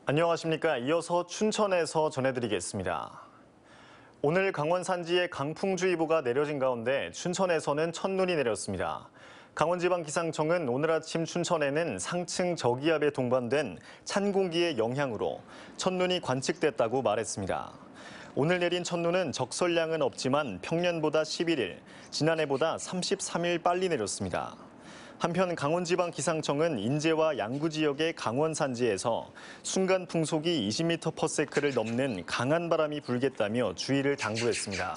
안녕하십니까. 이어서 춘천에서 전해드리겠습니다. 오늘 강원 산지에 강풍주의보가 내려진 가운데 춘천에서는 첫눈이 내렸습니다. 강원지방기상청은 오늘 아침 춘천에는 상층 저기압에 동반된 찬 공기의 영향으로 첫눈이 관측됐다고 말했습니다. 오늘 내린 첫눈은 적설량은 없지만 평년보다 11일, 지난해보다 33일 빨리 내렸습니다. 한편 강원지방기상청은 인제와 양구 지역의 강원 산지에서 순간 풍속이 20m/s를 넘는 강한 바람이 불겠다며 주의를 당부했습니다.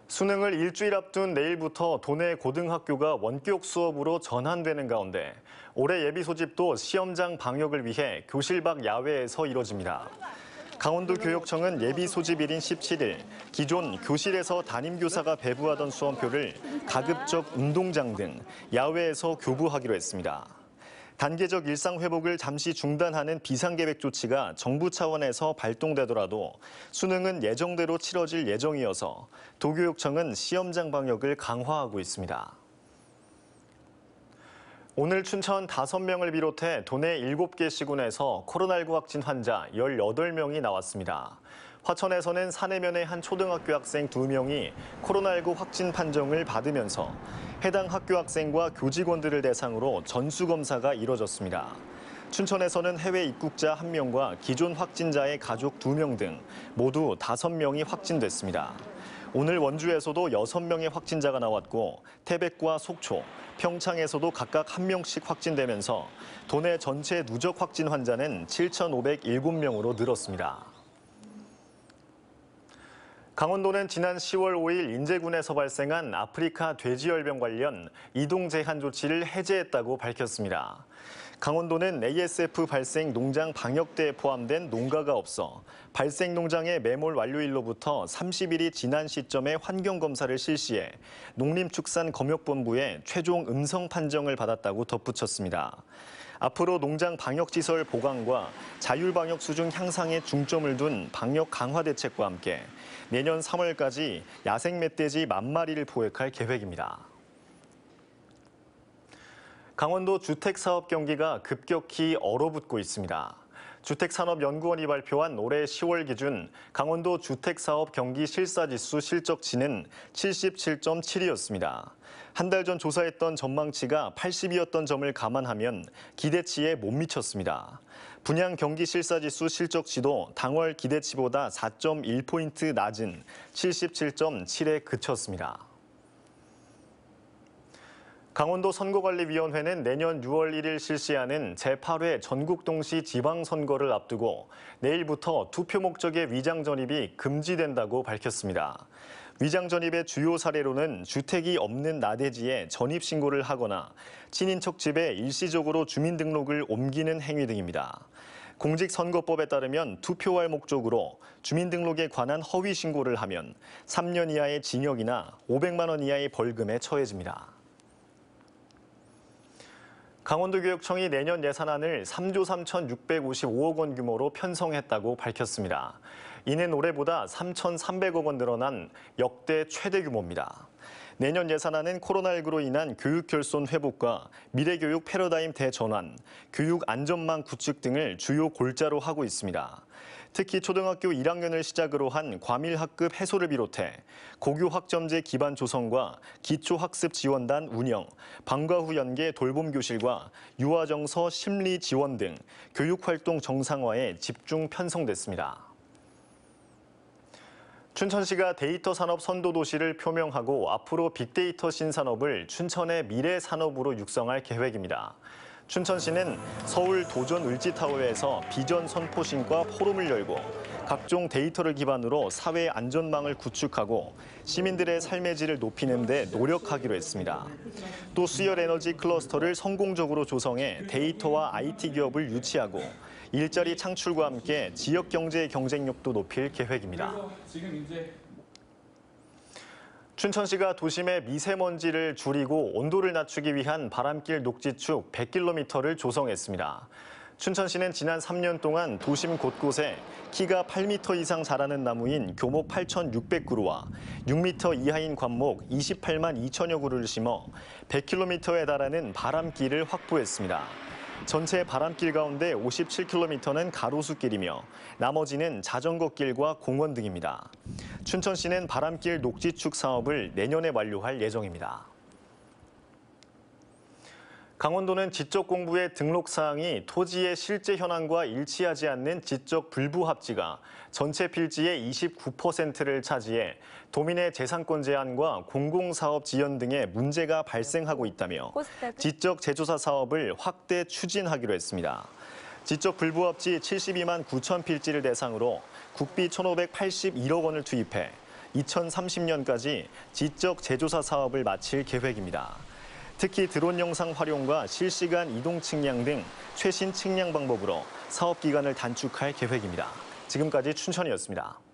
수능을 일주일 앞둔 내일부터 도내 고등학교가 원격 수업으로 전환되는 가운데 올해 예비 소집도 시험장 방역을 위해 교실 밖 야외에서 이뤄집니다. 강원도 교육청은 예비 소집일인 17일 기존 교실에서 담임교사가 배부하던 수험표를 가급적 운동장 등 야외에서 교부하기로 했습니다. 단계적 일상 회복을 잠시 중단하는 비상계획 조치가 정부 차원에서 발동되더라도 수능은 예정대로 치러질 예정이어서 도교육청은 시험장 방역을 강화하고 있습니다. 오늘 춘천 5명을 비롯해 도내 7개 시군에서 코로나19 확진 환자 18명이 나왔습니다. 화천에서는 사내면의 한 초등학교 학생 2명이 코로나19 확진 판정을 받으면서 해당 학교 학생과 교직원들을 대상으로 전수검사가 이뤄졌습니다. 춘천에서는 해외 입국자 1명과 기존 확진자의 가족 2명 등 모두 5명이 확진됐습니다. 오늘 원주에서도 6명의 확진자가 나왔고 태백과 속초, 평창에서도 각각 1명씩 확진되면서 도내 전체 누적 확진 환자는 7,507명으로 늘었습니다. 강원도는 지난 10월 5일 인제군에서 발생한 아프리카 돼지열병 관련 이동 제한 조치를 해제했다고 밝혔습니다. 강원도는 ASF 발생 농장 방역대에 포함된 농가가 없어 발생 농장의 매몰 완료일로부터 30일이 지난 시점에 환경검사를 실시해 농림축산검역본부에 최종 음성 판정을 받았다고 덧붙였습니다. 앞으로 농장 방역시설 보강과 자율방역 수준 향상에 중점을 둔 방역 강화 대책과 함께 내년 3월까지 야생 멧돼지 10,000마리를 포획할 계획입니다. 강원도 주택사업 경기가 급격히 얼어붙고 있습니다. 주택산업연구원이 발표한 올해 10월 기준 강원도 주택사업 경기 실사지수 실적치는 77.7이었습니다. 한 달 전 조사했던 전망치가 80이었던 점을 감안하면 기대치에 못 미쳤습니다. 분양 경기 실사지수 실적치도 당월 기대치보다 4.1포인트 낮은 77.7에 그쳤습니다. 강원도 선거관리위원회는 내년 6월 1일 실시하는 제8회 전국동시 지방선거를 앞두고 내일부터 투표 목적의 위장 전입이 금지된다고 밝혔습니다. 위장 전입의 주요 사례로는 주택이 없는 나대지에 전입 신고를 하거나 친인척 집에 일시적으로 주민등록을 옮기는 행위 등입니다. 공직선거법에 따르면 투표할 목적으로 주민등록에 관한 허위 신고를 하면 3년 이하의 징역이나 500만 원 이하의 벌금에 처해집니다. 강원도교육청이 내년 예산안을 3조 3,655억 원 규모로 편성했다고 밝혔습니다. 이는 올해보다 3,300억 원 늘어난 역대 최대 규모입니다. 내년 예산안은 코로나19로 인한 교육 결손 회복과 미래교육 패러다임 대전환, 교육 안전망 구축 등을 주요 골자로 하고 있습니다. 특히 초등학교 1학년을 시작으로 한 과밀학급 해소를 비롯해 고교 학점제 기반 조성과 기초학습 지원단 운영, 방과 후 연계 돌봄 교실과 유아정서 심리 지원 등 교육활동 정상화에 집중 편성됐습니다. 춘천시가 데이터 산업 선도 도시를 표명하고 앞으로 빅데이터 신산업을 춘천의 미래 산업으로 육성할 계획입니다. 춘천시는 서울 도전 을지타워에서 비전 선포식과 포럼을 열고 각종 데이터를 기반으로 사회 안전망을 구축하고 시민들의 삶의 질을 높이는 데 노력하기로 했습니다. 또 수열 에너지 클러스터를 성공적으로 조성해 데이터와 IT 기업을 유치하고 일자리 창출과 함께 지역 경제의 경쟁력도 높일 계획입니다. 춘천시가 도심의 미세먼지를 줄이고 온도를 낮추기 위한 바람길 녹지축 100km를 조성했습니다. 춘천시는 지난 3년 동안 도심 곳곳에 키가 8m 이상 자라는 나무인 교목 8,600그루와 6m 이하인 관목 28만 2천여 그루를 심어 100km에 달하는 바람길을 확보했습니다. 전체 바람길 가운데 57km는 가로수길이며 나머지는 자전거길과 공원 등입니다. 춘천시는 바람길 녹지축 사업을 내년에 완료할 예정입니다. 강원도는 지적 공부의 등록 사항이 토지의 실제 현황과 일치하지 않는 지적 불부합지가 전체 필지의 29%를 차지해 도민의 재산권 제한과 공공사업 지연 등의 문제가 발생하고 있다며 지적 재조사 사업을 확대 추진하기로 했습니다. 지적 불부합지 72만 9천 필지를 대상으로 국비 1,581억 원을 투입해 2030년까지 지적 재조사 사업을 마칠 계획입니다. 특히 드론 영상 활용과 실시간 이동 측량 등 최신 측량 방법으로 사업 기간을 단축할 계획입니다. 지금까지 춘천이었습니다.